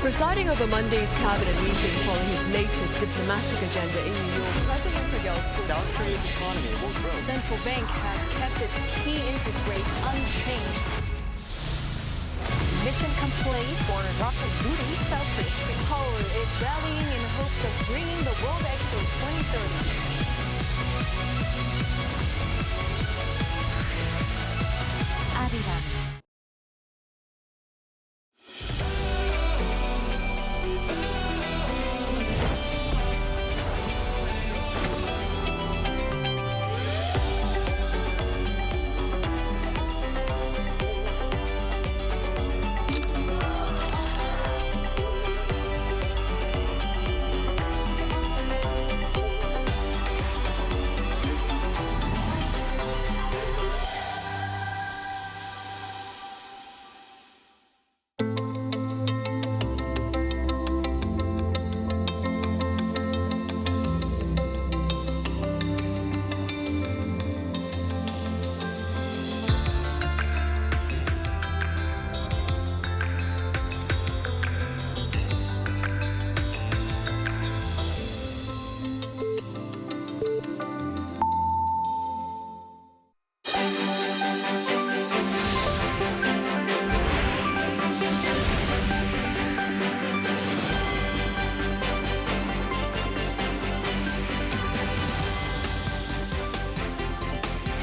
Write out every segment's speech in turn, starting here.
Presiding over Monday's cabinet meeting following his latest diplomatic agenda in New York, President South Korea's economy will grow. The central bank has kept its key interest rate unchanged. Mission complete. Foreign Russian duty South Korea. Seoul is rallying in hopes of bringing the World Expo 2030. Arirang.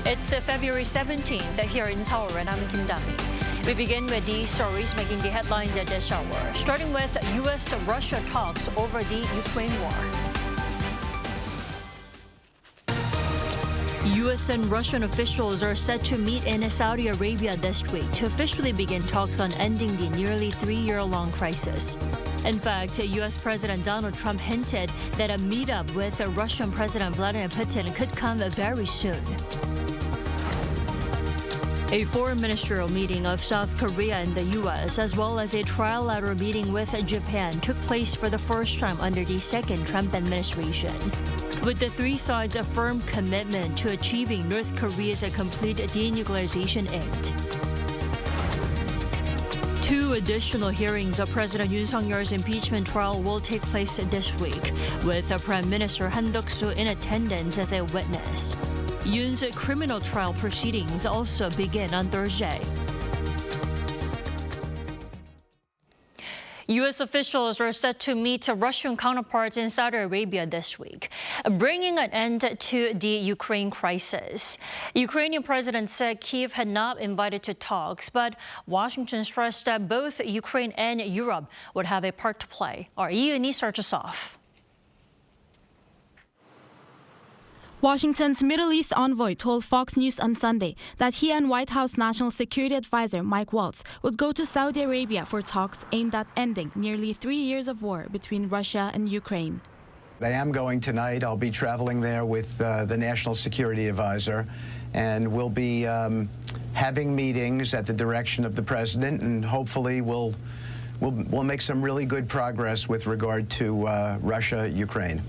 It's February 17th here in Seoul, and I'm Kim Dami. We begin with these stories making the headlines at this hour, starting with U.S.-Russia talks over the Ukraine war. U.S. and Russian officials are set to meet in Saudi Arabia this week to officially begin talks on ending the nearly three-year-long crisis. In fact, U.S. President Donald Trump hinted that a meetup with Russian President Vladimir Putin could come very soon. A foreign ministerial meeting of South Korea and the U.S., as well as a trilateral meeting with Japan, took place for the first time under the second Trump administration, with the three sides a firm commitment to achieving North Korea's complete denuclearization act. Two additional hearings of President Yoon Suk-yeol's impeachment trial will take place this week, with Prime Minister Han Duck-soo in attendance as a witness. Yoon's criminal trial proceedings also begin on Thursday. U.S. officials are set to meet Russian counterparts in Saudi Arabia this week, bringing an end to the Ukraine crisis. Ukrainian President said Kyiv had not invited to talks, but Washington stressed that both Ukraine and Europe would have a part to play. Our Yoon starts us off. Washington's Middle East envoy told Fox News on Sunday that he and White House National Security Advisor Mike Waltz would go to Saudi Arabia for talks aimed at ending nearly 3 years of war between Russia and Ukraine. I am going tonight. I'll be traveling there with the National Security Advisor, and we'll be having meetings at the direction of the president, and hopefully we'll make some really good progress with regard to Russia-Ukraine.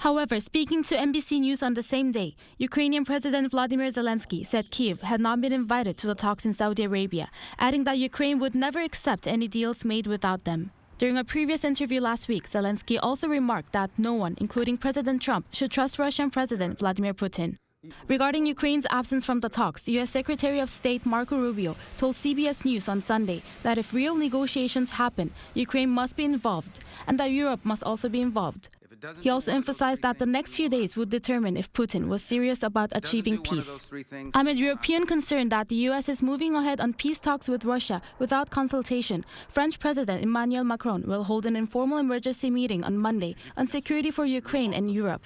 However, speaking to NBC News on the same day, Ukrainian President Vladimir Zelenskyy said Kyiv had not been invited to the talks in Saudi Arabia, adding that Ukraine would never accept any deals made without them. During a previous interview last week, Zelenskyy also remarked that no one, including President Trump, should trust Russian President Vladimir Putin. Regarding Ukraine's absence from the talks, U.S. Secretary of State Marco Rubio told CBS News on Sunday that if real negotiations happen, Ukraine must be involved and that Europe must also be involved. He also emphasized that the next few days would determine if Putin was serious about achieving peace. Amid European concern that the U.S. is moving ahead on peace talks with Russia without consultation, French President Emmanuel Macron will hold an informal emergency meeting on Monday on security for Ukraine and Europe.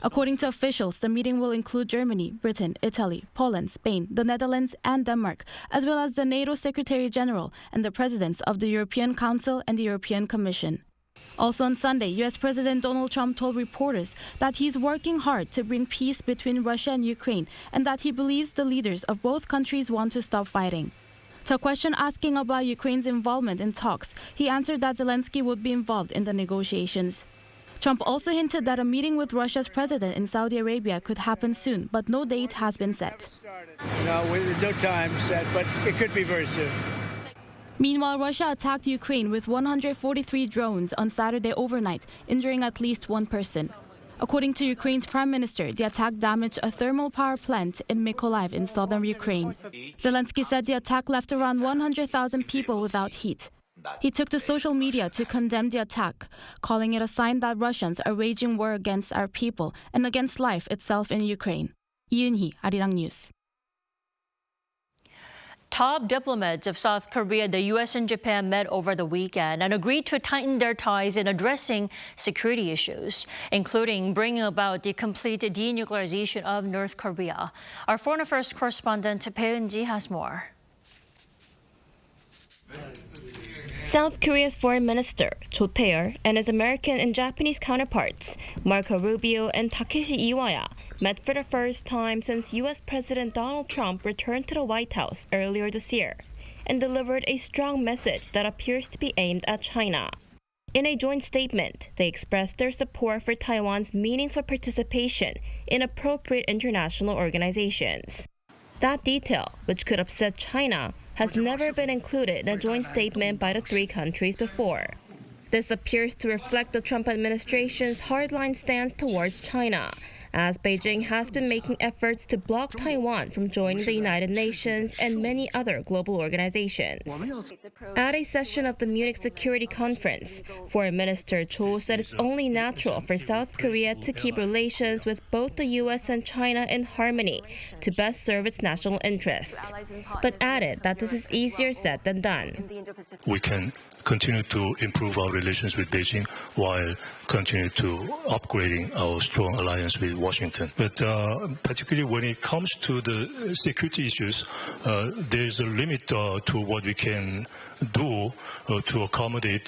According to officials, the meeting will include Germany, Britain, Italy, Poland, Spain, the Netherlands, and Denmark, as well as the NATO Secretary General and the presidents of the European Council and the European Commission. Also on Sunday, U.S. President Donald Trump told reporters that he's working hard to bring peace between Russia and Ukraine and that he believes the leaders of both countries want to stop fighting. To a question asking about Ukraine's involvement in talks, he answered that Zelenskyy would be involved in the negotiations. Trump also hinted that a meeting with Russia's president in Saudi Arabia could happen soon, but no date has been set. No time set, but it could be very soon. Meanwhile, Russia attacked Ukraine with 143 drones on Saturday overnight, injuring at least one person. According to Ukraine's prime minister, the attack damaged a thermal power plant in Mykolaiv in southern Ukraine. Zelenskyy said the attack left around 100,000 people without heat. He took to social media to condemn the attack, calling it a sign that Russians are waging war against our people and against life itself in Ukraine. Yoon, Arirang News. Top diplomats of South Korea, the U.S. and Japan met over the weekend and agreed to tighten their ties in addressing security issues, including bringing about the complete denuclearization of North Korea. Our foreign affairs correspondent Bae-eun-ji has more. South Korea's foreign minister, Cho Tae-yeol, and his American and Japanese counterparts, Marco Rubio and Takeshi Iwaya, met for the first time since U.S. President Donald Trump returned to the White House earlier this year and delivered a strong message that appears to be aimed at China. In a joint statement, they expressed their support for Taiwan's meaningful participation in appropriate international organizations. That detail, which could upset China, has never been included in a joint statement by the three countries before. This appears to reflect the Trump administration's hardline stance towards China, as Beijing has been making efforts to block Taiwan from joining the United Nations and many other global organizations. At a session of the Munich Security Conference, Foreign Minister Cho said it's only natural for South Korea to keep relations with both the U.S. and China in harmony to best serve its national interests, but added that this is easier said than done. We can continue to improve our relations with Beijing while continue to upgrading our strong alliance with Washington. But particularly when it comes to the security issues, there's a limit to what we can do to accommodate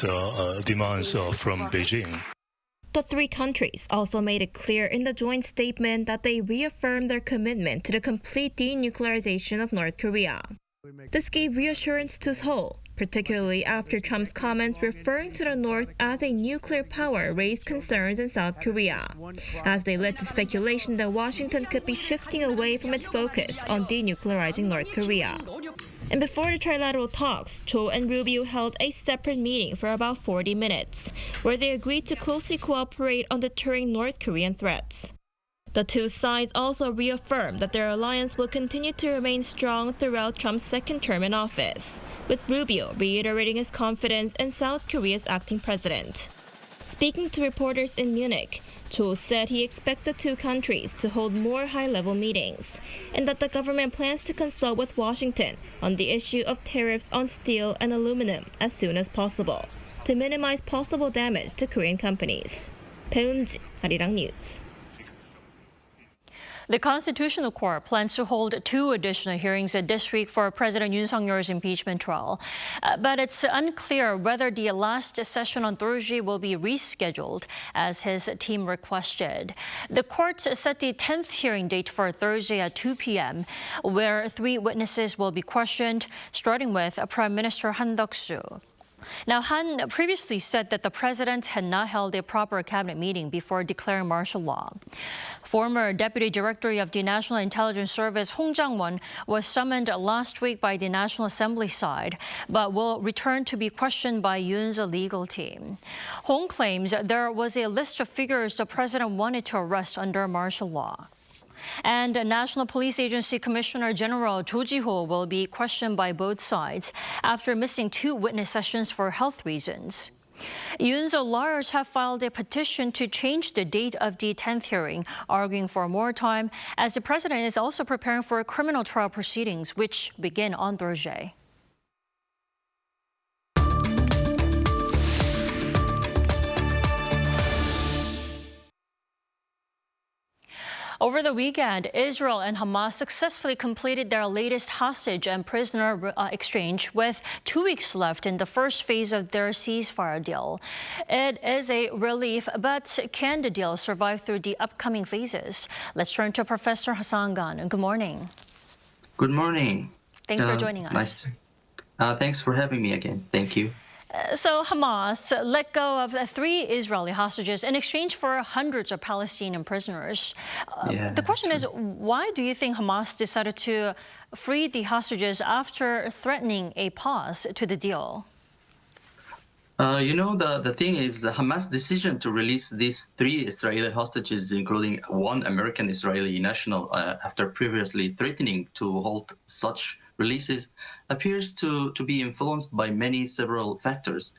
demands from Beijing. The three countries also made it clear in the joint statement that they reaffirmed their commitment to the complete denuclearization of North Korea. This gave reassurance to Seoul, particularly after Trump's comments referring to the North as a nuclear power raised concerns in South Korea, as they led to speculation that Washington could be shifting away from its focus on denuclearizing North Korea. And before the trilateral talks, Cho and Rubio held a separate meeting for about 40 minutes, where they agreed to closely cooperate on deterring North Korean threats. The two sides also reaffirmed that their alliance will continue to remain strong throughout Trump's second term in office, with Rubio reiterating his confidence in South Korea's acting president. Speaking to reporters in Munich, Cho said he expects the two countries to hold more high-level meetings, and that the government plans to consult with Washington on the issue of tariffs on steel and aluminum as soon as possible, to minimize possible damage to Korean companies. Bae-eun-ji, Arirang News. The Constitutional Court plans to hold 2 additional hearings this week for President Yoon Suk-yeol's impeachment trial. But it's unclear whether the last session on Thursday will be rescheduled, as his team requested. The court set the 10th hearing date for Thursday at 2 p.m., where 3 witnesses will be questioned, starting with Prime Minister Han Duck-soo. Now, Han previously said that the president had not held a proper cabinet meeting before declaring martial law. Former Deputy Director of the National Intelligence Service Hong Jang-won was summoned last week by the National Assembly side, but will return to be questioned by Yoon's legal team. Hong claims there was a list of figures the president wanted to arrest under martial law. And National Police Agency Commissioner General Cho Ji-ho will be questioned by both sides after missing 2 witness sessions for health reasons. Yoon's lawyers have filed a petition to change the date of the 10th hearing, arguing for more time, as the president is also preparing for criminal trial proceedings, which begin on Thursday. Over the weekend, Israel and Hamas successfully completed their latest hostage and prisoner exchange, with 2 weeks left in the first phase of their ceasefire deal. It is a relief, but can the deal survive through the upcoming phases? Let's turn to Professor Hassan Gan. Good morning. Good morning. Thanks for joining us. Thanks for having me again. Thank you. So Hamas let go of 3 Israeli hostages in exchange for hundreds of Palestinian prisoners. The question is, why do you think Hamas decided to free the hostages after threatening a pause to the deal? The thing is, the Hamas decision to release these 3 Israeli hostages, including 1 American Israeli national, after previously threatening to halt such releases, appears to be influenced by several factors.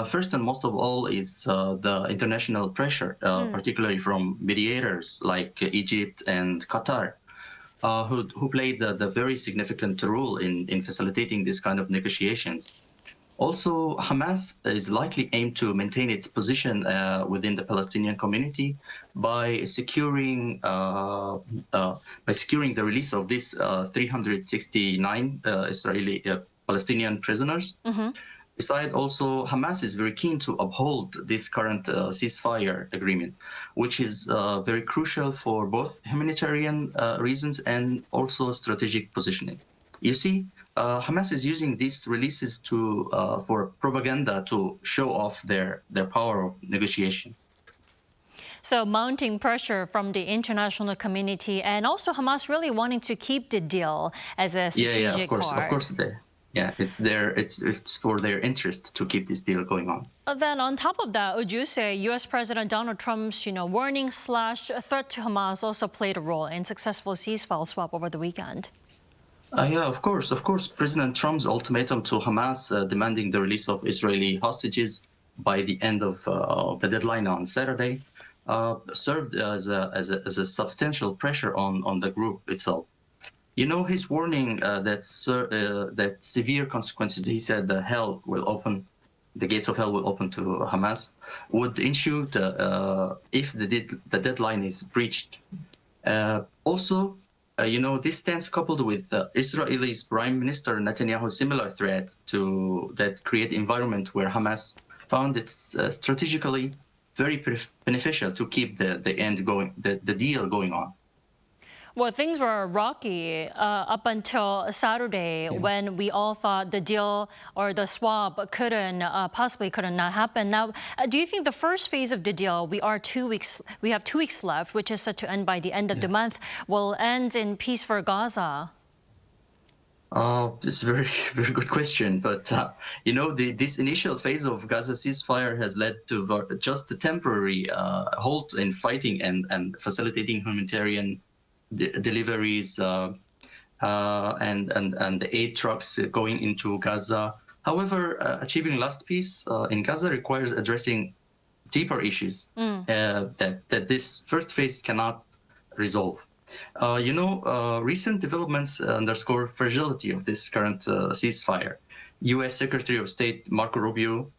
First and most of all is the international pressure, particularly from mediators like Egypt and Qatar, who played the very significant role in facilitating this kind of negotiations. Also, Hamas is likely aimed to maintain its position within the Palestinian community by securing the release of these 369 Israeli Palestinian prisoners. Besides, also Hamas is very keen to uphold this current ceasefire agreement, which is very crucial for both humanitarian reasons and also strategic positioning. You see, Hamas is using these releases for propaganda to show off their power of negotiation. So mounting pressure from the international community and also Hamas really wanting to keep the deal as a strategic of course. It's for their interest to keep this deal going on. Then on top of that, would you say U.S. President Donald Trump's warning / threat to Hamas also played a role in successful ceasefire swap over the weekend? Of course. President Trump's ultimatum to Hamas demanding the release of Israeli hostages by the end of the deadline on Saturday served as a substantial pressure on the group itself. His warning that severe consequences, he said, the gates of hell will open to Hamas, would ensue if the deadline is breached. This stands coupled with Israel's Prime Minister Netanyahu's similar threats that create environment where Hamas found it strategically very beneficial to keep the deal going on. Well, things were rocky up until Saturday when we all thought the deal or the swap possibly couldn't not happen. Now, do you think the first phase of the deal, we have 2 weeks left, which is set to end by the end of the month, will end in peace for Gaza? This is a very, very good question. But, this initial phase of Gaza ceasefire has led to just a temporary halt in fighting and facilitating humanitarian deliveries and the aid trucks going into Gaza. However, achieving lasting peace in Gaza requires addressing deeper issues that this first phase cannot resolve. Recent developments underscore fragility of this current ceasefire. U.S. Secretary of State Marco Rubio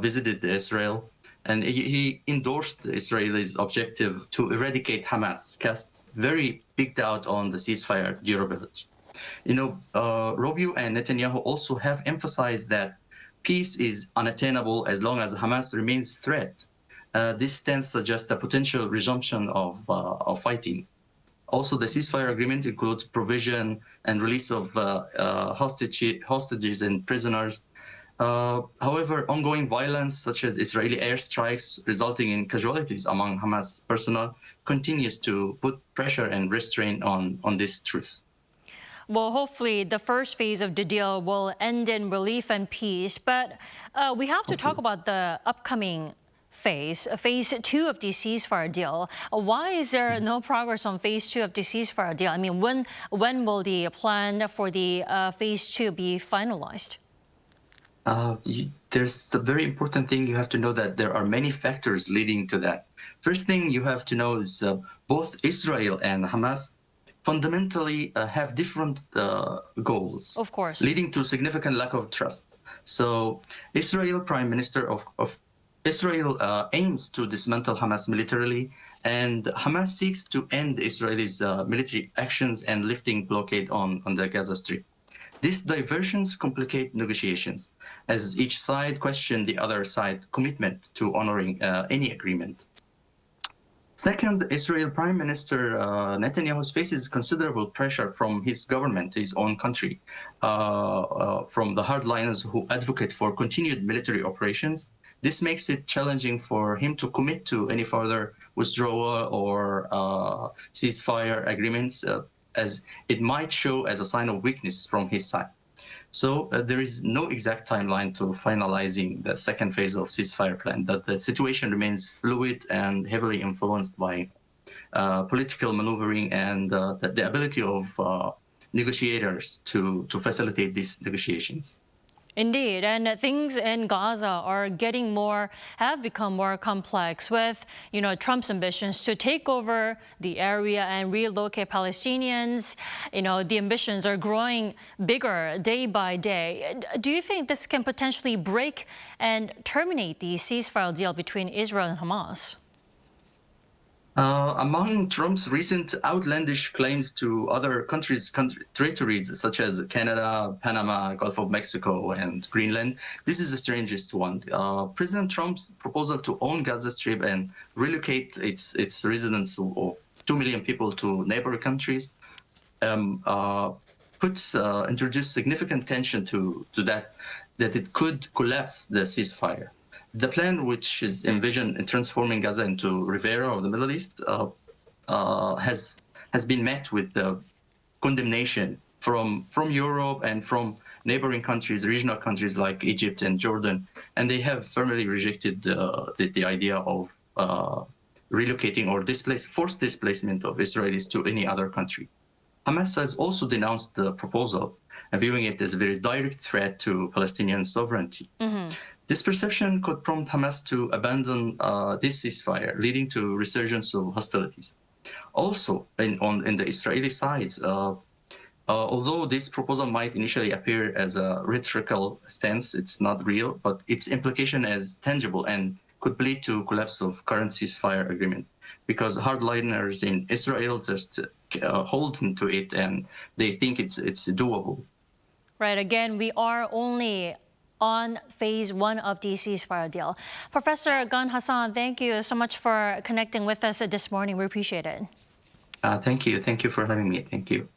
visited Israel, and he endorsed Israel's objective to eradicate Hamas, casts very big doubt on the ceasefire durability. Rubio and Netanyahu also have emphasized that peace is unattainable as long as Hamas remains a threat. This stance suggests a potential resumption of fighting. Also, the ceasefire agreement includes provision and release of hostages and prisoners. However, ongoing violence, such as Israeli airstrikes resulting in casualties among Hamas personnel, continues to put pressure and restraint on this truth. Well, hopefully the first phase of the deal will end in relief and peace. But we have to talk about the upcoming phase 2 of the ceasefire deal. Why is there no progress on phase 2 of the ceasefire deal? I mean, when will the plan for the phase 2 be finalized? There's a very important thing you have to know, that there are many factors leading to that. First thing you have to know is both Israel and Hamas fundamentally have different goals, of course, leading to significant lack of trust. So Israel Prime Minister of Israel aims to dismantle Hamas militarily, and Hamas seeks to end Israel's military actions and lifting blockade on the Gaza Strip. These diversions complicate negotiations, as each side questions the other side's commitment to honoring any agreement. Second, Israel Prime Minister Netanyahu faces considerable pressure from his government, his own country, from the hardliners who advocate for continued military operations. This makes it challenging for him to commit to any further withdrawal or ceasefire agreements, as it might show as a sign of weakness from his side. So there is no exact timeline to finalizing the second phase of ceasefire plan, but the situation remains fluid and heavily influenced by political maneuvering and the ability of negotiators to facilitate these negotiations. Indeed, and things in Gaza have become more complex with, Trump's ambitions to take over the area and relocate Palestinians. The ambitions are growing bigger day by day. Do you think this can potentially break and terminate the ceasefire deal between Israel and Hamas? Among Trump's recent outlandish claims to other countries' territories, such as Canada, Panama, Gulf of Mexico, and Greenland, this is the strangest one. President Trump's proposal to own Gaza Strip and relocate its residents of 2 million people to neighboring countries introduced significant tension to that it could collapse the ceasefire. The plan, which is envisioned in transforming Gaza into Rivera of the Middle East, has been met with condemnation from Europe and from neighboring countries, regional countries like Egypt and Jordan, and they have firmly rejected the idea of relocating or forced displacement of Israelis to any other country. Hamas has also denounced the proposal, viewing it as a very direct threat to Palestinian sovereignty. Mm-hmm. This perception could prompt Hamas to abandon this ceasefire, leading to resurgence of hostilities. Also, in the Israeli sides, although this proposal might initially appear as a rhetorical stance, it's not real, but its implication is tangible and could lead to collapse of current ceasefire agreement, because hardliners in Israel just hold to it and they think it's doable. Right. Again, we are only on phase one of the ceasefire deal. Professor Gan Hassan, thank you so much for connecting with us this morning. We appreciate it. Thank you. Thank you for having me. Thank you.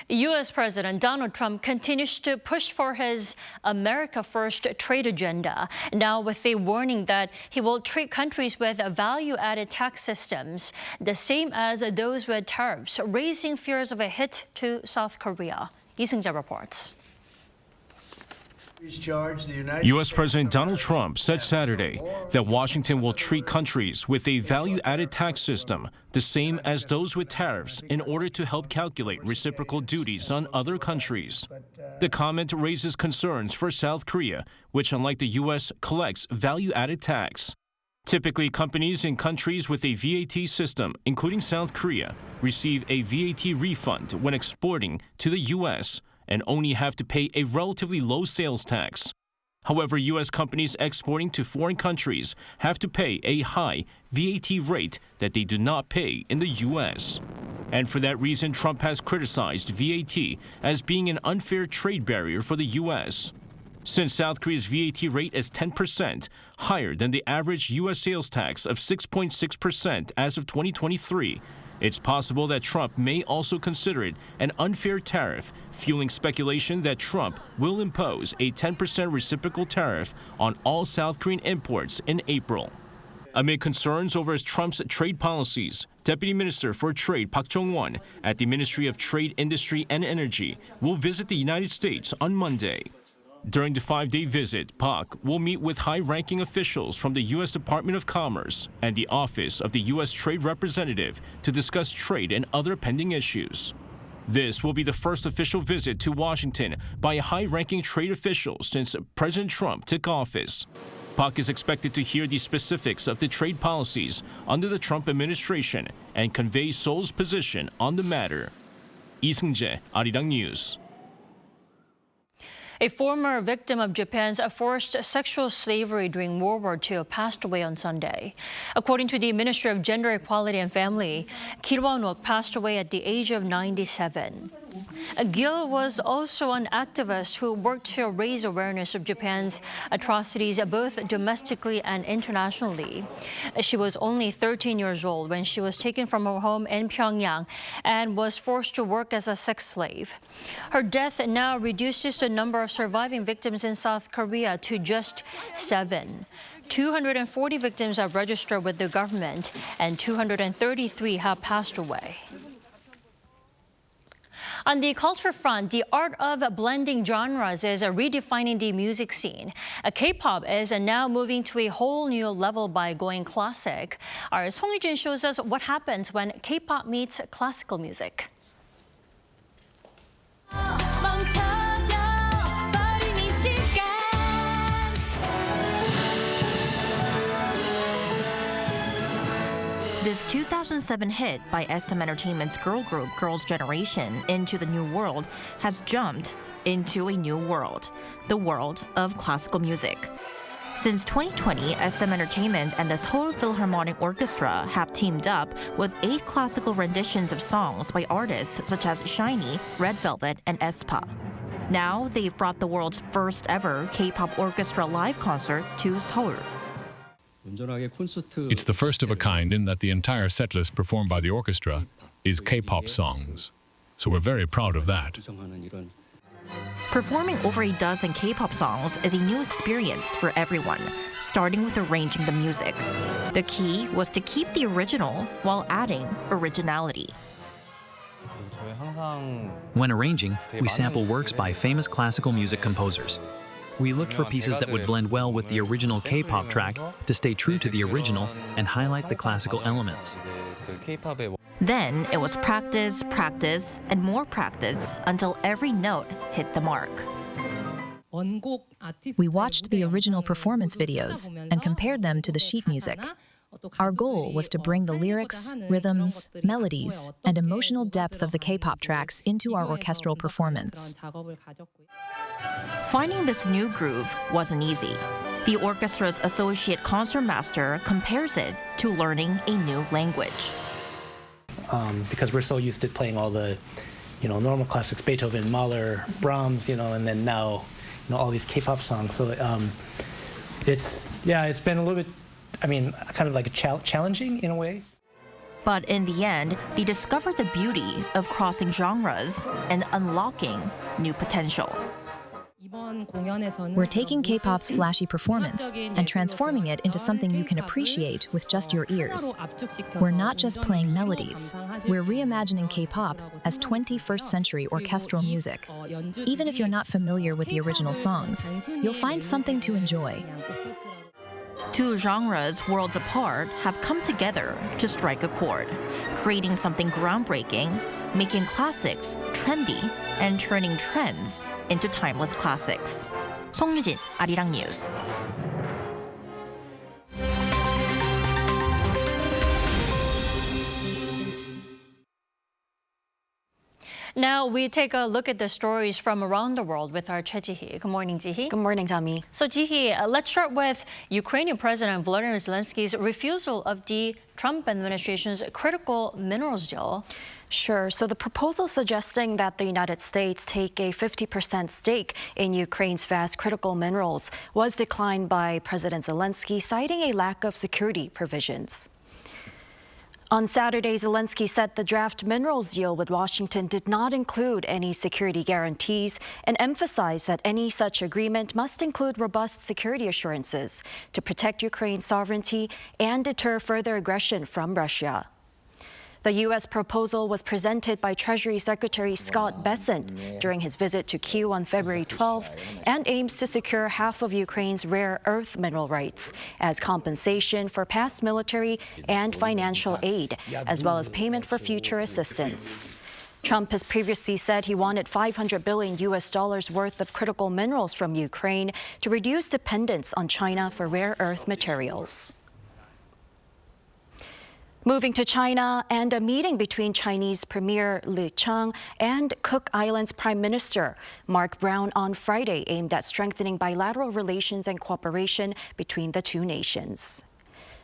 U.S. President Donald Trump continues to push for his America First trade agenda, now with a warning that he will treat countries with value-added tax systems the same as those with tariffs, raising fears of a hit to South Korea. Lee Seung-jae reports. U.S. President Donald Trump said Saturday that Washington will treat countries with a value-added tax system the same as those with tariffs in order to help calculate reciprocal duties on other countries. The comment raises concerns for South Korea, which, unlike the U.S., collects value-added tax. Typically, companies in countries with a VAT system, including South Korea, receive a VAT refund when exporting to the U.S., and only have to pay a relatively low sales tax. However, U.S. companies exporting to foreign countries have to pay a high VAT rate that they do not pay in the U.S. And for that reason, Trump has criticized VAT as being an unfair trade barrier for the U.S. Since South Korea's VAT rate is 10%, higher than the average U.S. sales tax of 6.6% as of 2023, it's possible that Trump may also consider it an unfair tariff, fueling speculation that Trump will impose a 10% reciprocal tariff on all South Korean imports in April. Amid concerns over Trump's trade policies, Deputy Minister for Trade Park Jong-won at the Ministry of Trade, Industry and Energy will visit the United States on Monday. During the 5-day visit, Park will meet with high-ranking officials from the U.S. Department of Commerce and the Office of the U.S. Trade Representative to discuss trade and other pending issues. This will be the first official visit to Washington by a high-ranking trade official since President Trump took office. Park is expected to hear the specifics of the trade policies under the Trump administration and convey Seoul's position on the matter. Lee Seung-jae, Arirang News. A former victim of Japan's forced sexual slavery during World War II passed away on Sunday. According to the Ministry of Gender Equality and Family, Gil Won-ok passed away at the age of 97. Gil was also an activist who worked to raise awareness of Japan's atrocities both domestically and internationally. She was only 13 years old when she was taken from her home in Pyongyang and was forced to work as a sex slave. Her death now reduces the number of surviving victims in South Korea to just 7. 240 victims are registered with the government and 233 have passed away. On the culture front, the art of blending genres is redefining the music scene. K-pop is now moving to a whole new level by going classic. Our Song Yujin shows us what happens when K-pop meets classical music. This 2007 hit by SM Entertainment's girl group Girls' Generation, Into the New World, has jumped into a new world, the world of classical music. Since 2020, SM Entertainment and the Seoul Philharmonic Orchestra have teamed up with 8 classical renditions of songs by artists such as SHINee, Red Velvet, and aespa. Now they've brought the world's first ever K-pop orchestra live concert to Seoul. It's the first of a kind in that the entire setlist performed by the orchestra is K-pop songs. So we're very proud of that. Performing over a dozen K-pop songs is a new experience for everyone, starting with arranging the music. The key was to keep the original while adding originality. When arranging, we sample works by famous classical music composers. We looked for pieces that would blend well with the original K-pop track to stay true to the original and highlight the classical elements. Then it was practice, practice, and more practice until every note hit the mark. We watched the original performance videos and compared them to the sheet music. Our goal was to bring the lyrics, rhythms, melodies, and emotional depth of the K-pop tracks into our orchestral performance. Finding this new groove wasn't easy. The orchestra's associate concertmaster compares it to learning a new language. Because we're so used to playing all the, normal classics, Beethoven, Mahler, Brahms, and then now, all these K-pop songs. So it's been a little bit, kind of like challenging in a way. But in the end, they discovered the beauty of crossing genres and unlocking new potential. We're taking K-pop's flashy performance and transforming it into something you can appreciate with just your ears. We're not just playing melodies. We're reimagining K-pop as 21st century orchestral music. Even if you're not familiar with the original songs, you'll find something to enjoy. Two genres worlds apart have come together to strike a chord, creating something groundbreaking, making classics trendy, and turning trends into timeless classics. Song Yujin, Arirang News. Now we take a look at the stories from around the world with our Choi Ji-hee. Good morning, Ji-hee. Good morning, Tommy. So Ji-hee, let's start with Ukrainian President Volodymyr Zelensky's refusal of the Trump administration's critical minerals deal. Sure. So the proposal suggesting that the United States take a 50% stake in Ukraine's vast critical minerals was declined by President Zelensky, citing a lack of security provisions. On Saturday, Zelensky said the draft minerals deal with Washington did not include any security guarantees and emphasized that any such agreement must include robust security assurances to protect Ukraine's sovereignty and deter further aggression from Russia. The U.S. proposal was presented by Treasury Secretary Scott Bessent during his visit to Kyiv on February 12th and aims to secure half of Ukraine's rare earth mineral rights as compensation for past military and financial aid, as well as payment for future assistance. Trump has previously said he wanted $500 billion worth of critical minerals from Ukraine to reduce dependence on China for rare earth materials. Moving to China, and a meeting between Chinese Premier Li Qiang and Cook Islands Prime Minister Mark Brown on Friday aimed at strengthening bilateral relations and cooperation between the two nations.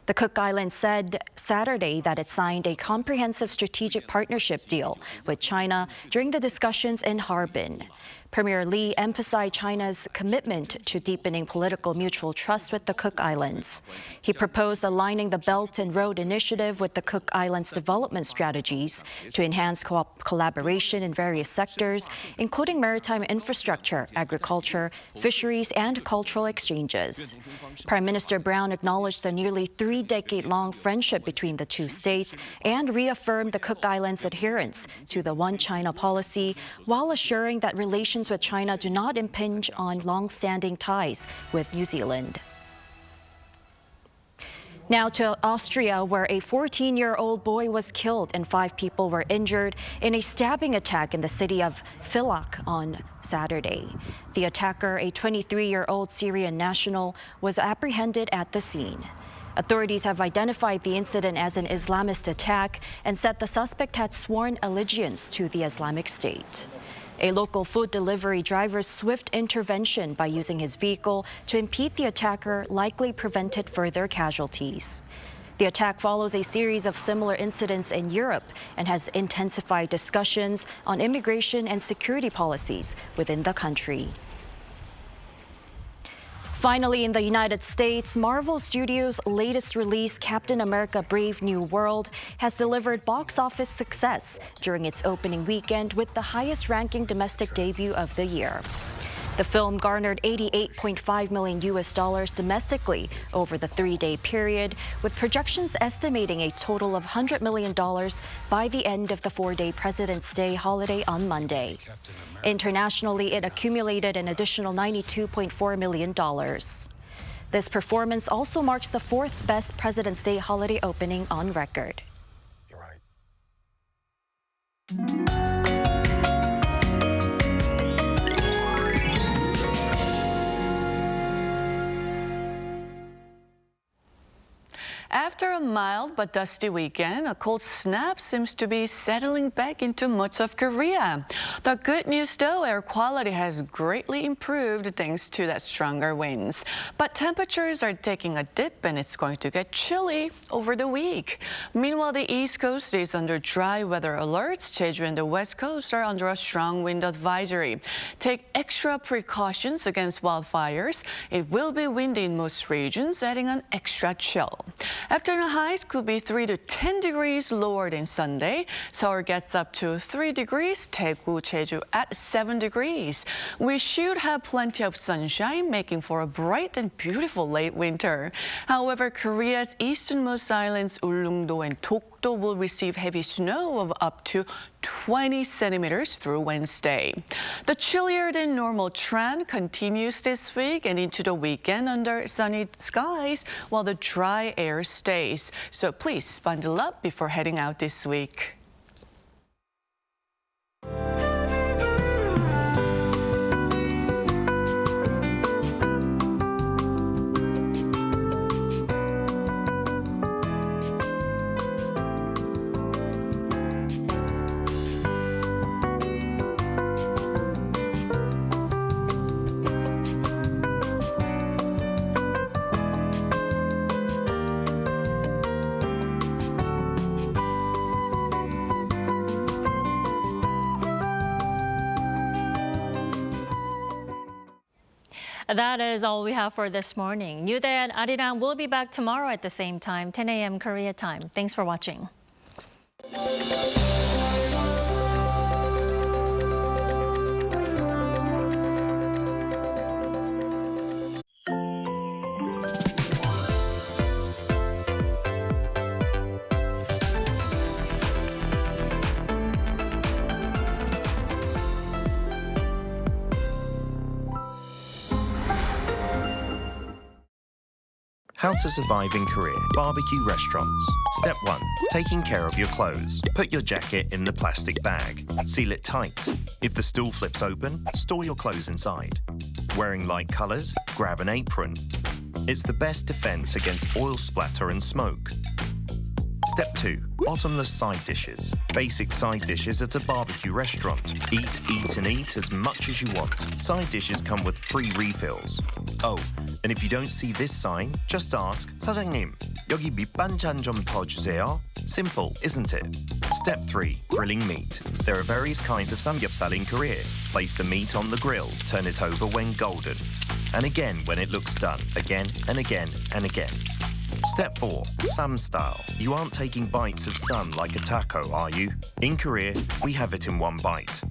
The Cook Islands said Saturday that it signed a comprehensive strategic partnership deal with China during the discussions in Harbin. Premier Lee emphasized China's commitment to deepening political mutual trust with the Cook Islands. He proposed aligning the Belt and Road Initiative with the Cook Islands development strategies to enhance collaboration in various sectors, including maritime infrastructure, agriculture, fisheries, and cultural exchanges. Prime Minister Brown acknowledged the nearly three-decade-long friendship between the two states and reaffirmed the Cook Islands' adherence to the One China policy, while assuring that relations with China do not impinge on long-standing ties with New Zealand. Now to Austria, where a 14-year-old boy was killed and 5 people were injured in a stabbing attack in the city of Villach on Saturday. The attacker, a 23-year-old Syrian national, was apprehended at the scene. Authorities have identified the incident as an Islamist attack and said the suspect had sworn allegiance to the Islamic State. A local food delivery driver's swift intervention by using his vehicle to impede the attacker likely prevented further casualties. The attack follows a series of similar incidents in Europe and has intensified discussions on immigration and security policies within the country. Finally, in the United States, Marvel Studios' latest release, Captain America: Brave New World, has delivered box office success during its opening weekend with the highest-ranking domestic debut of the year. The film garnered $88.5 million domestically over the 3-day period, with projections estimating a total of $100 million by the end of the 4-day President's Day holiday on Monday. Internationally, it accumulated an additional $92.4 million. This performance also marks the 4th best President's Day holiday opening on record. You're right. After a mild but dusty weekend, a cold snap seems to be settling back into much of Korea. The good news, though, air quality has greatly improved thanks to that stronger winds. But temperatures are taking a dip and it's going to get chilly over the week. Meanwhile, the East Coast is under dry weather alerts. Jeju and the West Coast are under a strong wind advisory. Take extra precautions against wildfires. It will be windy in most regions, adding an extra chill. Afternoon highs could be 3 to 10 degrees lower than Sunday. Seoul gets up to 3 degrees, Daegu, Jeju at 7 degrees. We should have plenty of sunshine, making for a bright and beautiful late winter. However, Korea's easternmost islands, Ulleungdo and Dokdo, will receive heavy snow of up to 20 centimeters through Wednesday. The chillier than normal trend continues this week and into the weekend under sunny skies, while the dry air stays. So please bundle up before heading out this week. That is all we have for this morning. New Day and Arirang will be back tomorrow at the same time, 10 a.m. Korea time. Thanks for watching. How to survive in Korea. Barbecue restaurants. Step 1. Taking care of your clothes. Put your jacket in the plastic bag. Seal it tight. If the stool flips open, store your clothes inside. Wearing light colors? Grab an apron. It's the best defense against oil splatter and smoke. Step 2. Bottomless side dishes. Basic side dishes at a barbecue restaurant. Eat, and eat as much as you want. Side dishes come with free refills. Oh, and if you don't see this sign, just ask, 사장님, 여기 밑반찬 좀 더 주세요. Simple, isn't it? Step 3. Grilling meat. There are various kinds of samgyeopsal in Korea. Place the meat on the grill, turn it over when golden. And again when it looks done. Again and again and again. Step 4. Sam style. You aren't taking bites of sam like a taco, are you? In Korea, we have it in one bite.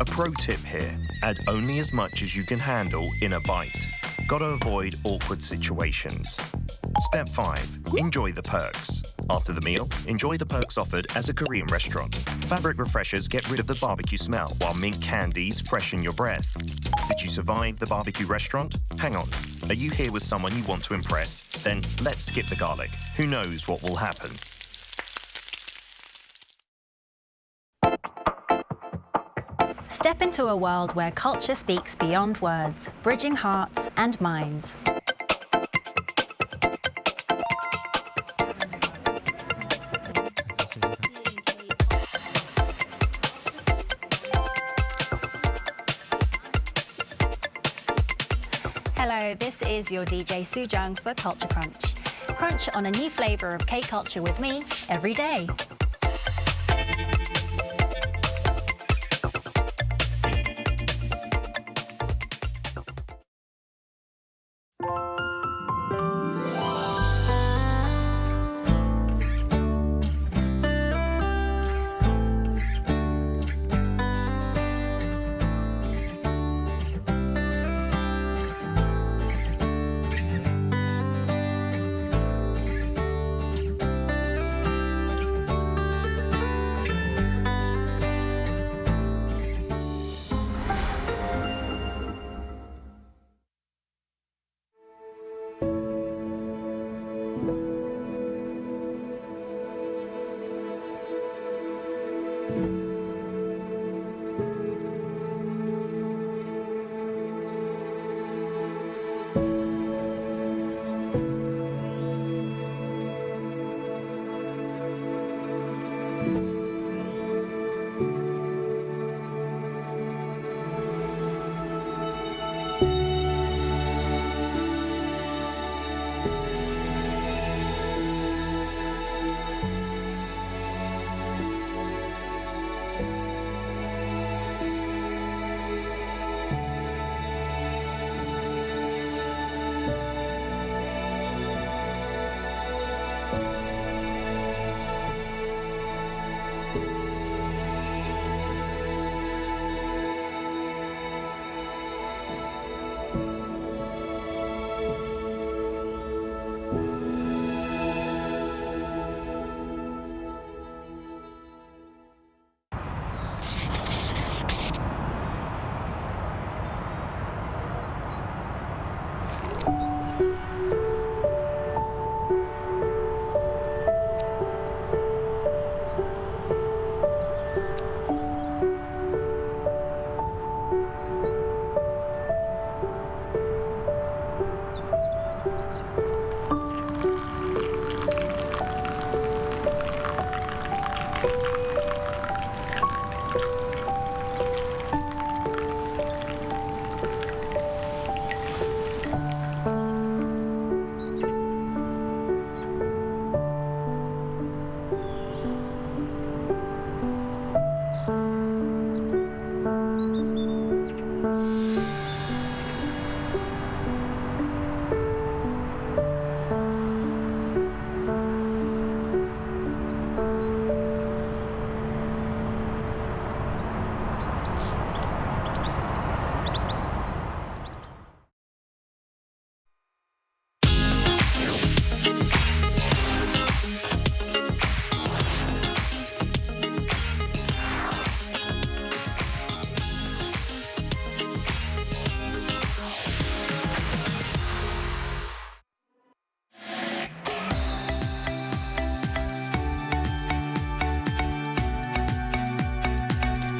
A pro tip here. Add only as much as you can handle in a bite. Gotta avoid awkward situations. Step 5. Enjoy the perks. After the meal, enjoy the perks offered as a Korean restaurant. Fabric refreshers get rid of the barbecue smell, while mint candies freshen your breath. Did you survive the barbecue restaurant? Hang on. Are you here with someone you want to impress? Then let's skip the garlic. Who knows what will happen? Step into a world where culture speaks beyond words, bridging hearts and minds. Hello, this is your DJ Sujung for Culture Crunch. Crunch on a new flavour of K-culture with me every day.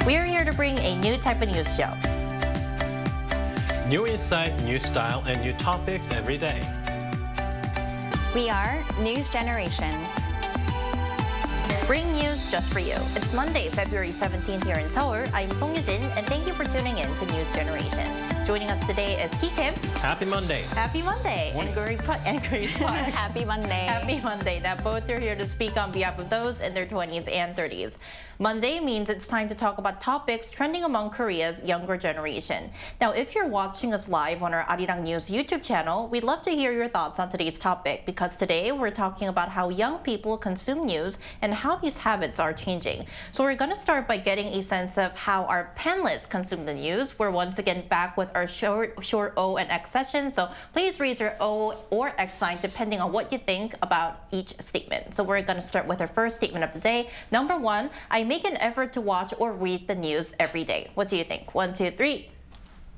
We're here to bring a new type of news show. New insight, new style, and new topics every day. We are News Generation. Bring news just for you. It's Monday, February 17th here in Seoul. I'm Song Yujin, and thank you for tuning in to News Generation. Joining us today is Ki Kim. Happy Monday. Happy Monday. And Grace Happy Monday. Happy Monday. Now, both are here to speak on behalf of those in their 20s and 30s. Monday means it's time to talk about topics trending among Korea's younger generation. Now, if you're watching us live on our Arirang News YouTube channel, we'd love to hear your thoughts on today's topic because today we're talking about how young people consume news and how these habits are changing. So we're going to start by getting a sense of how our panelists consume the news. We're once again back with our short O and X session. So please raise your O or X sign depending on what you think about each statement. So we're going to start with our first statement of the day. Number 1, I make an effort to watch or read the news every day. What do you think? 1, 2, 3.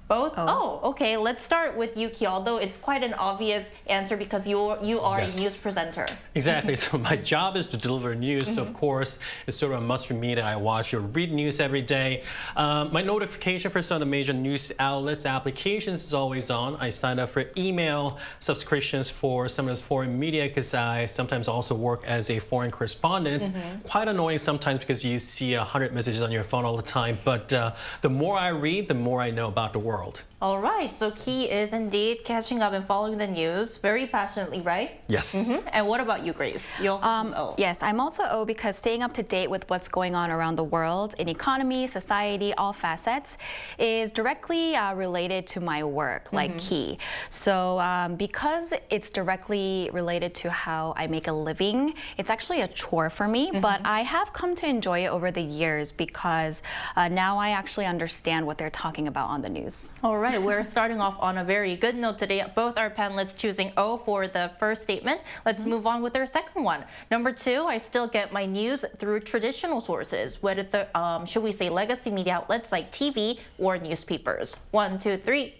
Both? Oh, okay. Let's start with you, Ki, although it's quite an obvious answer because you are a news presenter. Exactly. So my job is to deliver news. So of course, it's sort of a must for me that I watch or read news every day. My notification for some of the major news outlets applications is always on. I signed up for email subscriptions for some of this foreign media because I sometimes also work as a foreign correspondent. Quite annoying sometimes because you see 100 messages on your phone all the time. But the more I read, the more I know about the world. All right, so Ki is indeed catching up and following the news very passionately, right? Yes. And what about you, Grace? You also O. Yes, I'm also O because staying up to date with what's going on around the world in economy, society, all facets is directly related to my work, like Ki. So because it's directly related to how I make a living, it's actually a chore for me, but I have come to enjoy it over the years because now I actually understand what they're talking about on the news. All right, we're starting off on a very good note today. Both our panelists choosing O for the first statement. Let's move on with our second one. Number 2, I still get my news through traditional sources, whether the, should we say legacy media outlets like TV or newspapers. 1, 2, 3.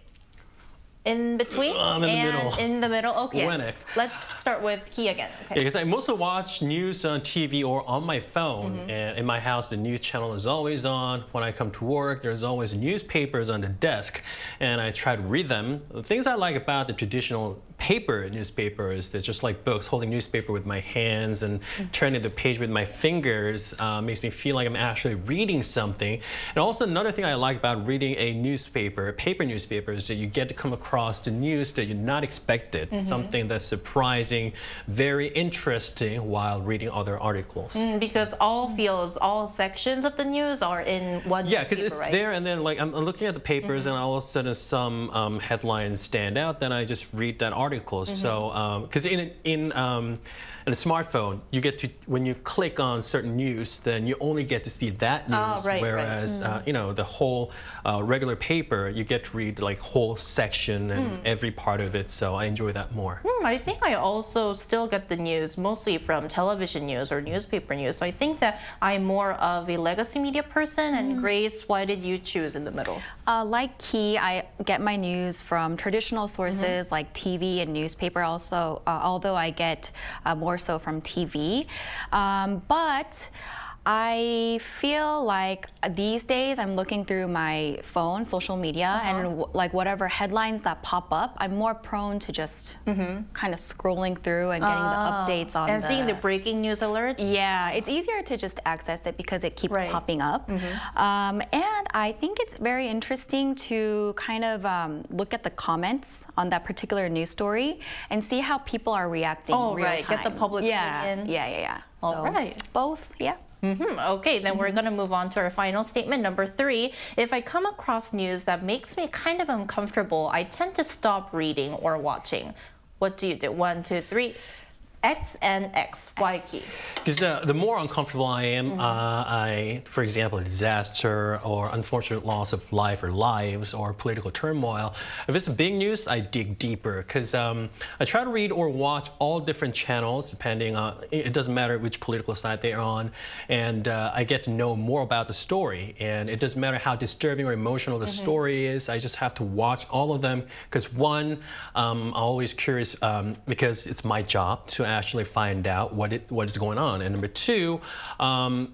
In between? I'm in the middle. In the middle, okay. Yes. Let's start with Ki again. Okay. Because I mostly watch news on TV or on my phone. And in my house, the news channel is always on. When I come to work, there's always newspapers on the desk. And I try to read them. The things I like about the traditional paper newspaper is there's just like books, holding newspaper with my hands and turning the page with my fingers makes me feel like I'm actually reading something. And also another thing I like about reading a newspaper, a paper newspaper, is that you get to come across the news that you're not expected, something that's surprising, very interesting while reading other articles. Because all sections of the news are in one newspaper, because it's right? there, and then like I'm looking at the papers and all of a sudden some headlines stand out, then I just read that article. So, because in a smartphone, you get to, when you click on certain news, then you only get to see that news. Whereas, you know, the whole regular paper, you get to read like whole section and every part of it. So I enjoy that more. I think I also still get the news mostly from television news or newspaper news. So I think that I'm more of a legacy media person. And Grace, why did you choose in the middle? Like Ki, I get my news from traditional sources like TV and newspaper also, although I get more so from TV. But I feel like these days I'm looking through my phone, social media, and like whatever headlines that pop up, I'm more prone to just kind of scrolling through and getting the updates on seeing the breaking news alerts? Yeah, it's easier to just access it because it keeps popping up. And I think it's very interesting to kind of look at the comments on that particular news story and see how people are reacting real time. Get the public opinion. Yeah. All right. Both, yeah. Okay, then we're going to move on to our final statement. Number 3, if I come across news that makes me kind of uncomfortable, I tend to stop reading or watching. What do you do? 1, 2, 3. X and X. Why, Ki? Because the more uncomfortable I am, for example, a disaster or unfortunate loss of life or lives or political turmoil, if it's big news, I dig deeper because I try to read or watch all different channels depending on, it doesn't matter which political side they're on, and I get to know more about the story. And it doesn't matter how disturbing or emotional the story is, I just have to watch all of them because one, I'm always curious because it's my job to actually find out what is going on. And number 2, I'm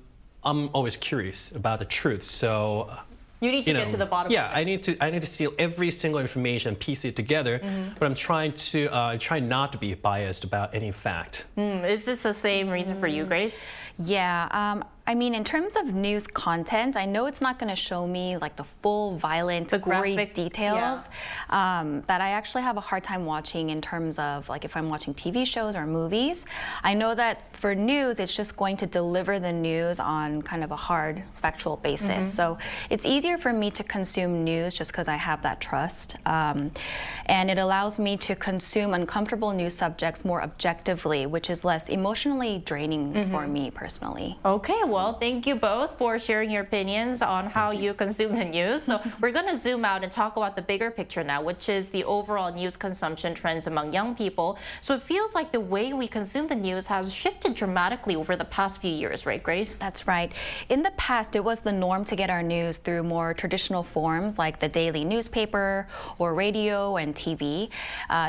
always curious about the truth. So You need to get to the bottom. Yeah, I need to see every single information, piece it together. But I'm trying not to be biased about any fact. Is this the same reason for you, Grace? Yeah. I mean, in terms of news content, I know it's not going to show me like the full violent, gory details that I actually have a hard time watching in terms of like if I'm watching TV shows or movies. I know that for news, it's just going to deliver the news on kind of a hard factual basis. So it's easier for me to consume news just because I have that trust. And it allows me to consume uncomfortable news subjects more objectively, which is less emotionally draining for me personally. Okay, well, thank you both for sharing your opinions on how you consume the news. So we're going to zoom out and talk about the bigger picture now, which is the overall news consumption trends among young people. So it feels like the way we consume the news has shifted dramatically over the past few years, right, Grace? That's right. In the past, it was the norm to get our news through more traditional forms like the daily newspaper or radio and TV.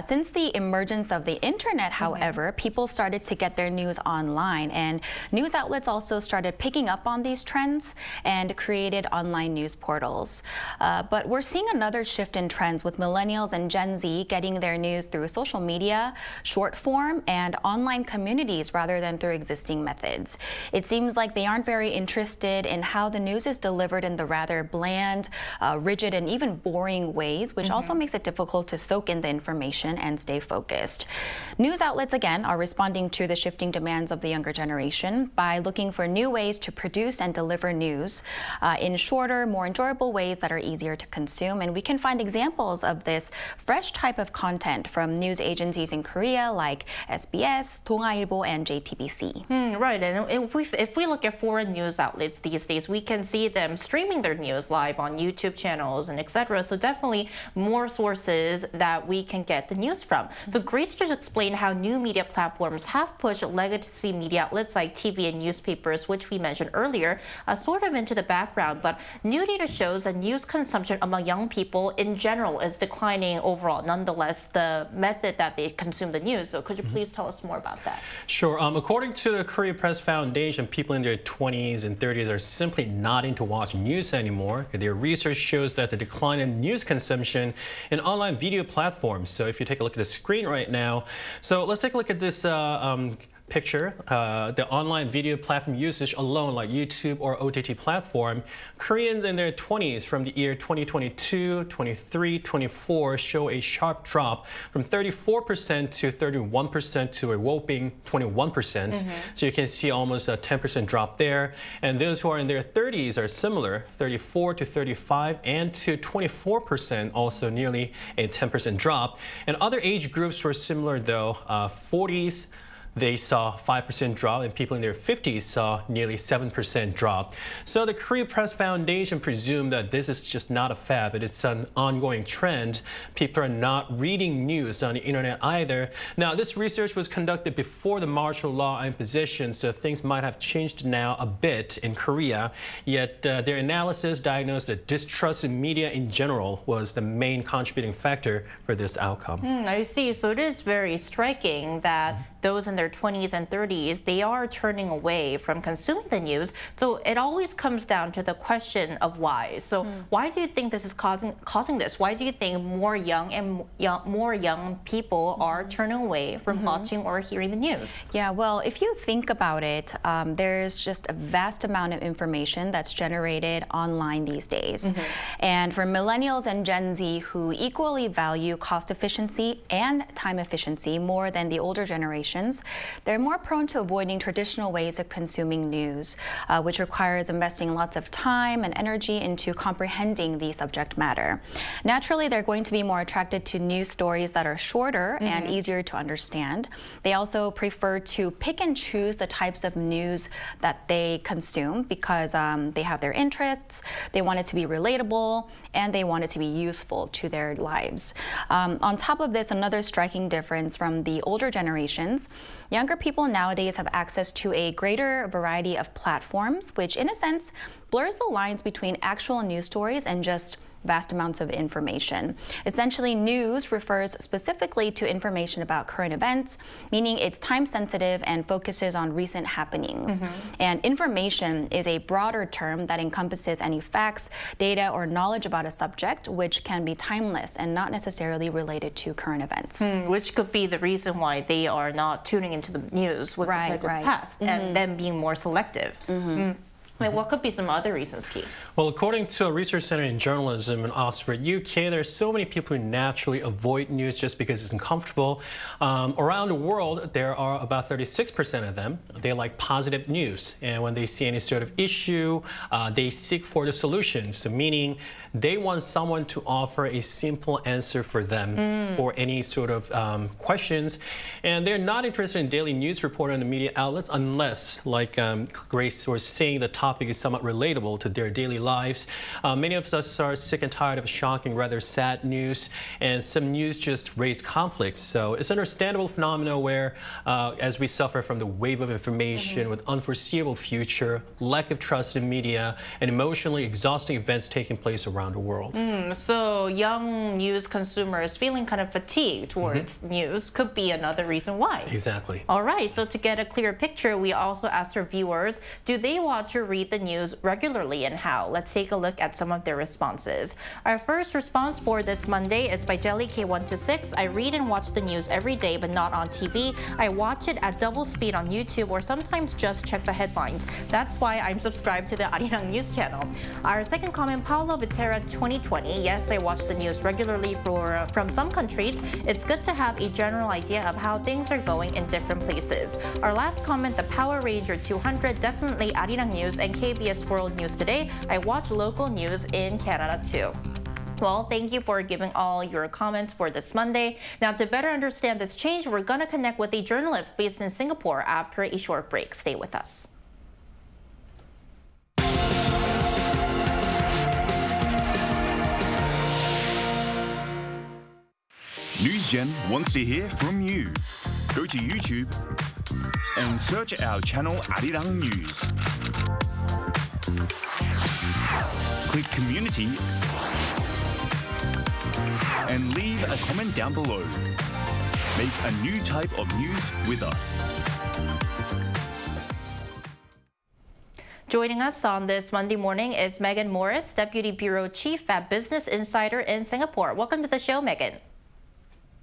Since the emergence of the internet, however, people started to get their news online, and news outlets also started picking up on these trends and created online news portals. But we're seeing another shift in trends with millennials and Gen Z getting their news through social media, short form, and online communities rather than through existing methods. It seems like they aren't very interested in how the news is delivered in the rather bland, rigid, and even boring ways, which also makes it difficult to soak in the information and stay focused. News outlets, again, are responding to the shifting demands of the younger generation by looking for new ways to produce and deliver news in shorter, more enjoyable ways that are easier to consume. And we can find examples of this fresh type of content from news agencies in Korea like SBS, 동아일보, and JTBC. Right, and if we look at foreign news outlets these days, we can see them streaming their news live on YouTube channels and etc. So definitely more sources that we can get the news from. So Grace just explained how new media platforms have pushed legacy media outlets like TV and newspapers, which we mentioned earlier, sort of into the background. But new data shows that news consumption among young people in general is declining overall. Nonetheless, the method that they consume the news. So could you please tell us more about that? Sure. According to the Korea Press Foundation, people in their 20s and 30s are simply not into watching news anymore. Their research shows that the decline in news consumption in online video platforms. So if you take a look at the screen right now, so let's take a look at this picture, the online video platform usage alone, like YouTube or OTT platform, Koreans in their 20s from the year 2022, 23, 24 show a sharp drop from 34% to 31% to a whopping 21%. So you can see almost a 10% drop there. And those who are in their 30s are similar, 34 to 35 and to 24%, also nearly a 10% drop. And other age groups were similar though, 40s, they saw 5% drop, and people in their 50s saw nearly 7% drop. So the Korea Press Foundation presumed that this is just not a fad, but it's an ongoing trend. People are not reading news on the internet either. Now, this research was conducted before the martial law imposition, so things might have changed now a bit in Korea. Yet their analysis diagnosed that distrust in media in general was the main contributing factor for this outcome. I see. So it is very striking that those in their 20s and 30s, they are turning away from consuming the news. So it always comes down to the question of why. So why do you think this is causing this? Why do you think more young people are turning away from watching or hearing the news? Yeah, well, if you think about it, there's just a vast amount of information that's generated online these days. And for millennials and Gen Z who equally value cost efficiency and time efficiency more than the older generations, they're more prone to avoiding traditional ways of consuming news, which requires investing lots of time and energy into comprehending the subject matter. Naturally, they're going to be more attracted to news stories that are shorter and easier to understand. They also prefer to pick and choose the types of news that they consume because they have their interests, they want it to be relatable, and they want it to be useful to their lives. On top of this, another striking difference from the older generations, younger people nowadays have access to a greater variety of platforms, which in a sense blurs the lines between actual news stories and just vast amounts of information. Essentially, news refers specifically to information about current events, meaning it's time-sensitive and focuses on recent happenings. And information is a broader term that encompasses any facts, data, or knowledge about a subject, which can be timeless and not necessarily related to current events. Which could be the reason why they are not tuning into the news with compared to the past, and then being more selective. What could be some other reasons, Keith? Well, according to a research center in journalism in Oxford, UK, there's so many people who naturally avoid news just because it's uncomfortable. Around the world, there are about 36% of them. They like positive news, and when they see any sort of issue, they seek for the solutions. So meaning they want someone to offer a simple answer for them for any sort of questions. And they're not interested in daily news reporting on the media outlets unless, like Grace was saying, the topic is somewhat relatable to their daily lives. Many of us are sick and tired of shocking, rather sad news, and some news just raise conflicts. So it's an understandable phenomenon where, as we suffer from the wave of information with unforeseeable future, lack of trust in media, and emotionally exhausting events taking place around the world. So young news consumers feeling kind of fatigued towards news could be another reason why. Exactly. All right, so to get a clear picture, we also asked our viewers, do they watch or read the news regularly and how? Let's take a look at some of their responses. Our first response for this Monday is by Jelly K126. I read and watch the news every day, but not on TV. I watch it at double speed on YouTube or sometimes just check the headlines. That's why I'm subscribed to the Arirang news channel. Our second comment, Paulo Vitera 2020. Yes, I watch the news regularly from some countries. It's good to have a general idea of how things are going in different places. Our last comment, the Power Ranger 200, definitely Arirang News and KBS World News Today. I watch local news in Canada too. Well, thank you for giving all your comments for this Monday. Now, to better understand this change, we're going to connect with a journalist based in Singapore after a short break. Stay with us. NewsGen wants to hear from you. Go to YouTube and search our channel Arirang News. Click Community and leave a comment down below. Make a new type of news with us. Joining us on this Monday morning is Megan Morris, Deputy Bureau Chief at Business Insider in Singapore. Welcome to the show, Megan.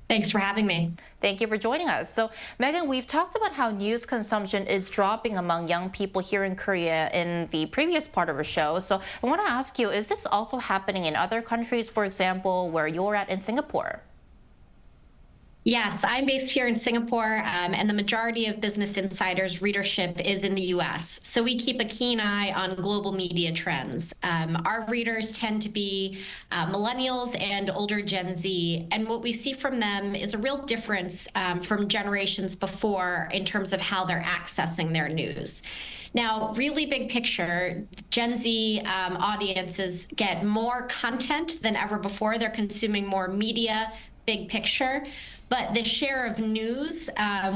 Thanks for having me. Thank you for joining us. So, Megan, we've talked about how news consumption is dropping among young people here in Korea in the previous part of our show. So I want to ask you, is this also happening in other countries, for example, where you're at in Singapore? Yes, I'm based here in Singapore, and the majority of Business Insider's readership is in the U.S. So we keep a keen eye on global media trends. Our readers tend to be millennials and older Gen Z, and what we see from them is a real difference from generations before in terms of how they're accessing their news. Now, really big picture, Gen Z audiences get more content than ever before. They're consuming more media, big picture. But the share of news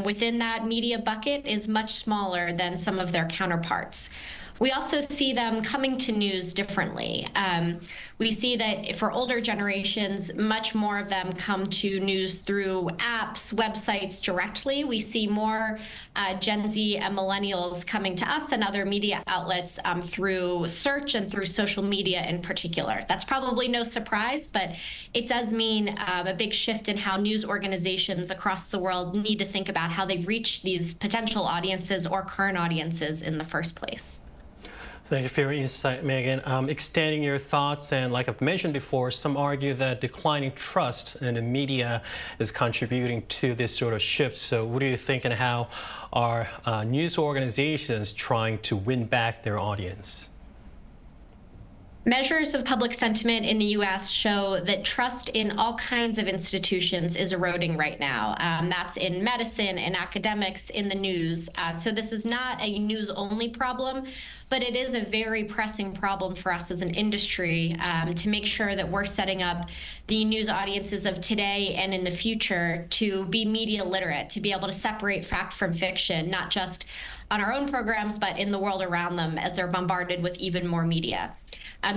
within that media bucket is much smaller than some of their counterparts. We also see them coming to news differently. We see that for older generations, much more of them come to news through apps, websites directly. We see more Gen Z and millennials coming to us and other media outlets through search and through social media in particular. That's probably no surprise, but it does mean a big shift in how news organizations across the world need to think about how they reach these potential audiences or current audiences in the first place. Thank you for your insight, Megan. Extending your thoughts, and like I've mentioned before, some argue that declining trust in the media is contributing to this sort of shift. So what do you think, and how are news organizations trying to win back their audience? Measures of public sentiment in the U.S. show that trust in all kinds of institutions is eroding right now. That's in medicine, in academics, in the news. So this is not a news-only problem, but it is a very pressing problem for us as an industry to make sure that we're setting up the news audiences of today and in the future to be media literate, to be able to separate fact from fiction, not just on our own programs, but in the world around them as they're bombarded with even more media.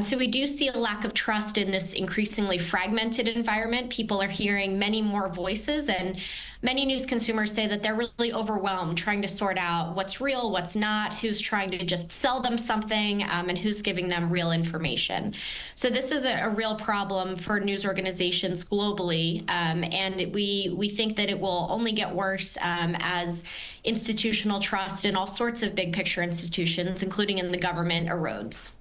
So we do see a lack of trust in this increasingly fragmented environment. People are hearing many more voices, and many news consumers say that they're really overwhelmed trying to sort out what's real, what's not, who's trying to just sell them something, and who's giving them real information. So this is a real problem for news organizations globally, and we think that it will only get worse as institutional trust in all sorts of big picture institutions, including in the government, erodes.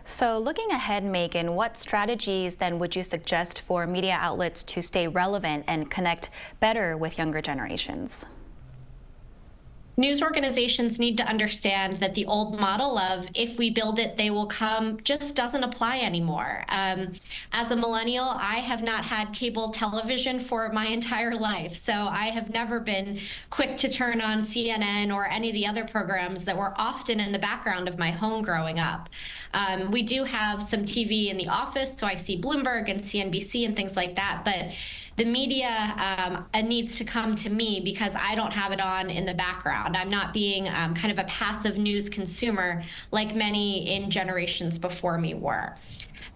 So looking ahead, Megan, what strategies then would you suggest for media outlets to stay relevant and connect better with younger generations? News organizations need to understand that the old model of if we build it, they will come just doesn't apply anymore. As a millennial, I have not had cable television for my entire life, so I have never been quick to turn on CNN or any of the other programs that were often in the background of my home growing up. We do have some TV in the office, so I see Bloomberg and CNBC and things like that, but the media needs to come to me because I don't have it on in the background. I'm not being kind of a passive news consumer like many in generations before me were.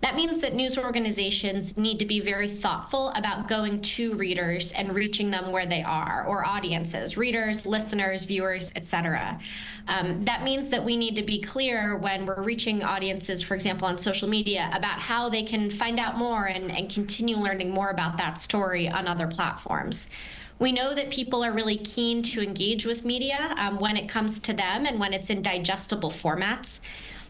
That means that news organizations need to be very thoughtful about going to readers and reaching them where they are, or audiences, readers, listeners, viewers, etc. That means that we need to be clear when we're reaching audiences, for example, on social media, about how they can find out more and continue learning more about that story on other platforms. We know that people are really keen to engage with media when it comes to them and when it's in digestible formats.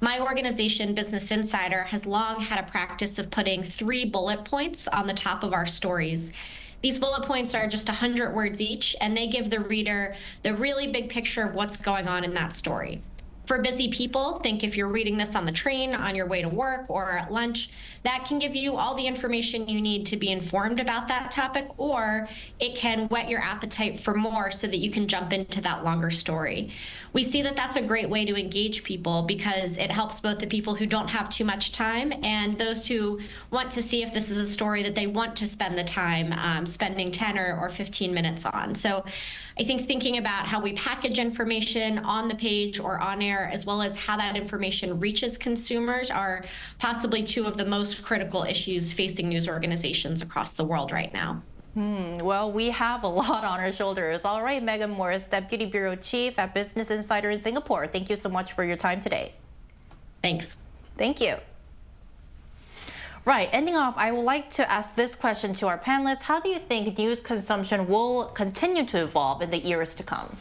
My organization, Business Insider, has long had a practice of putting 3 bullet points on the top of our stories. These bullet points are just 100 words each, and they give the reader the really big picture of what's going on in that story. For busy people, think if you're reading this on the train, on your way to work, or at lunch, that can give you all the information you need to be informed about that topic, or it can whet your appetite for more so that you can jump into that longer story. We see that that's a great way to engage people because it helps both the people who don't have too much time and those who want to see if this is a story that they want to spend the time spending 10 or 15 minutes on. So I think thinking about how we package information on the page or on air, as well as how that information reaches consumers, are possibly 2 of the most critical issues facing news organizations across the world right now. Well, we have a lot on our shoulders. All right, Megan Morris, Deputy Bureau Chief at Business Insider in Singapore. Thank you so much for your time today. Thanks. Thank you. Right, ending off, I would like to ask this question to our panelists. How do you think news consumption will continue to evolve in the years to come?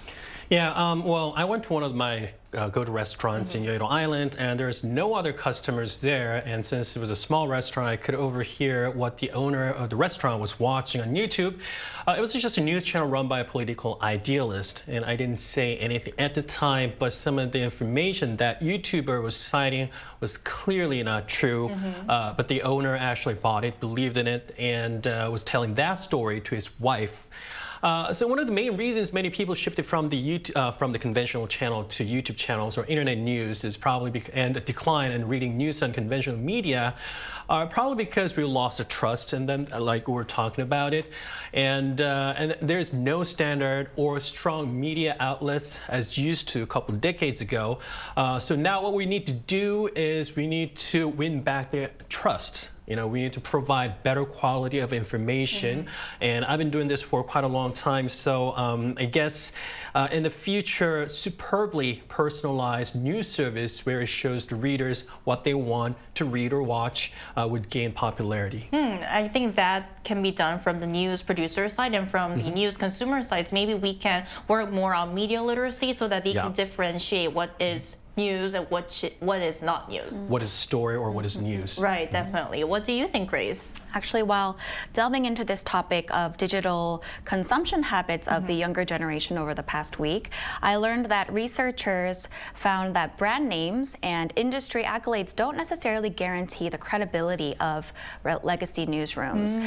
Yeah, well, I went to one of my go-to restaurants in Jeju Island, and there's no other customers there. And since it was a small restaurant, I could overhear what the owner of the restaurant was watching on YouTube. It was just a news channel run by a political idealist, and I didn't say anything at the time, but some of the information that YouTuber was citing was clearly not true. But the owner actually bought it, believed in it, and was telling that story to his wife. So one of the main reasons many people shifted from the conventional channel to YouTube channels or internet news is probably and a decline in reading news on conventional media are probably because we lost the trust in them, like we were talking about it, and there's no standard or strong media outlets as used to a couple of decades ago. So now what we need to do is we need to win back their trust. You know, we need to provide better quality of information, and I've been doing this for quite a long time. So I guess in the future, superbly personalized news service where it shows the readers what they want to read or watch would gain popularity. I think that can be done from the news producer side and from the news consumer sides. Maybe we can work more on media literacy so that they can differentiate what is news and what is not news. What is story or what is news? Right, definitely. What do you think, Grace? Actually, while delving into this topic of digital consumption habits of the younger generation over the past week, I learned that researchers found that brand names and industry accolades don't necessarily guarantee the credibility of legacy newsrooms.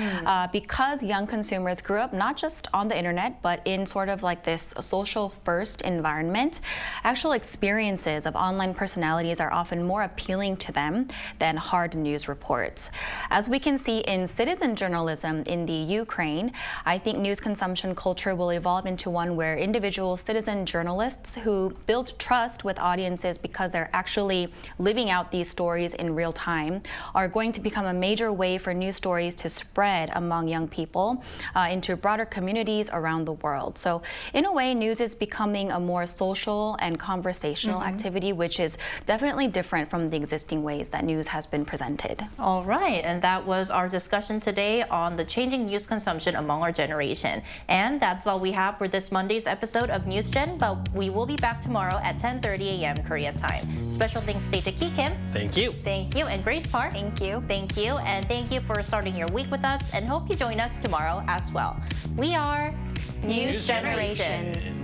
Because young consumers grew up not just on the internet, but in sort of like this social first environment, actual experiences of online personalities are often more appealing to them than hard news reports. As we can see in citizen journalism in the Ukraine, I think news consumption culture will evolve into one where individual citizen journalists who build trust with audiences because they're actually living out these stories in real time are going to become a major way for news stories to spread among young people into broader communities around the world. So in a way, news is becoming a more social and conversational activity, which is definitely different from the existing ways that news has been presented. All right, and that was our discussion today on the changing news consumption among our generation. And that's all we have for this Monday's episode of News Gen, but we will be back tomorrow at 10:30 a.m. Korea time. Special thanks to Ki Kim. Thank you. Thank you. And Grace Park. Thank you. Thank you. And thank you for starting your week with us, and hope you join us tomorrow as well. We are News Generation.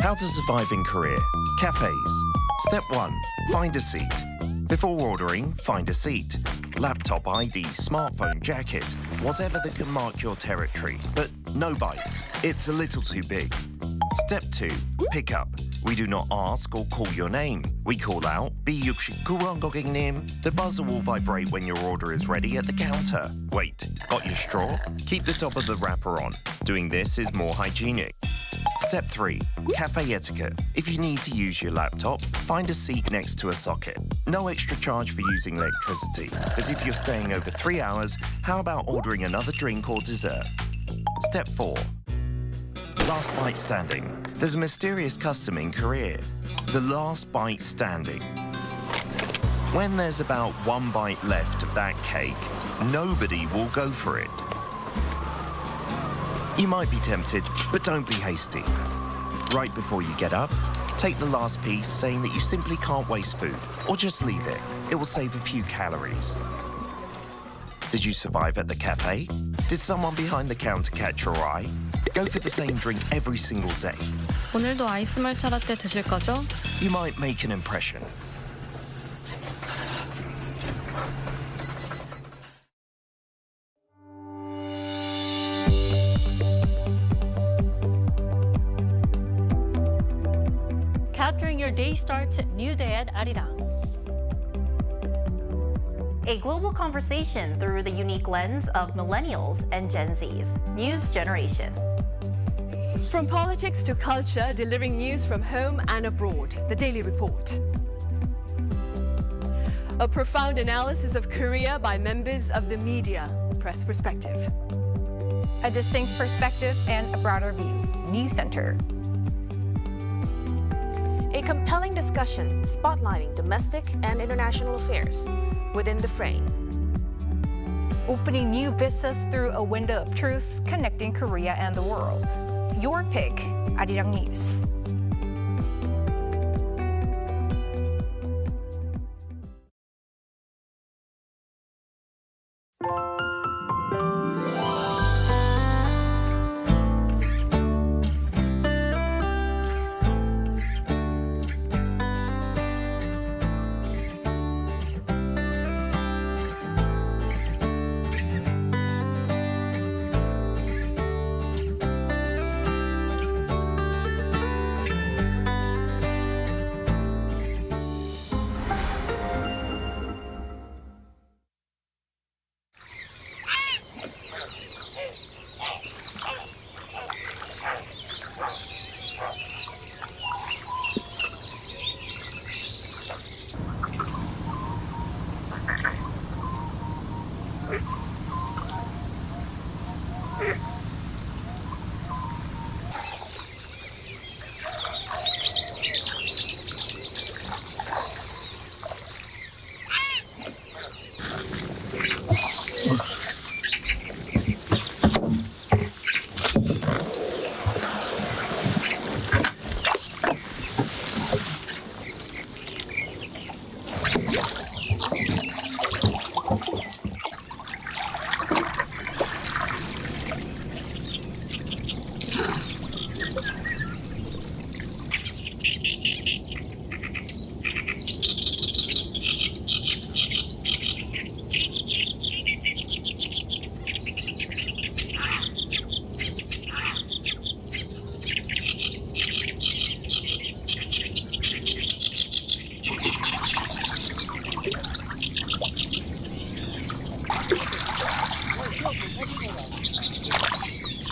How to survive in Korea. Cafes. Step 1. Find a seat. Before ordering, find a seat. Laptop ID, smartphone, jacket, whatever that can mark your territory. But no bites. It's a little too big. Step 2. Pick up. We do not ask or call your name. We call out, B69번 고객님. The buzzer will vibrate when your order is ready at the counter. Wait, got your straw? Keep the top of the wrapper on. Doing this is more hygienic. Step 3. Cafe etiquette. If you need to use your laptop, find a seat next to a socket. No extra charge for using electricity. But if you're staying over 3 hours, how about ordering another drink or dessert? Step 4. Last bite standing. There's a mysterious custom in Korea. The last bite standing. When there's about 1 bite left of that cake, nobody will go for it. You might be tempted, but don't be hasty. Right before you get up, take the last piece, saying that you simply can't waste food, or just leave it. It will save a few calories. Did you survive at the cafe? Did someone behind the counter catch your eye? Go for the same drink every single day. 오늘도 아이스 말차 라떼 드실 거죠? You might make an impression. Capturing your day starts new day at Arirang. A global conversation through the unique lens of millennials and Gen Zs. News Generation. From politics to culture, delivering news from home and abroad. The Daily Report. A profound analysis of Korea by members of the media. Press Perspective. A distinct perspective and a broader view. News Center. A compelling discussion spotlighting domestic and international affairs within the frame. Opening new vistas through a window of truth, connecting Korea and the world. Your pick, Arirang News.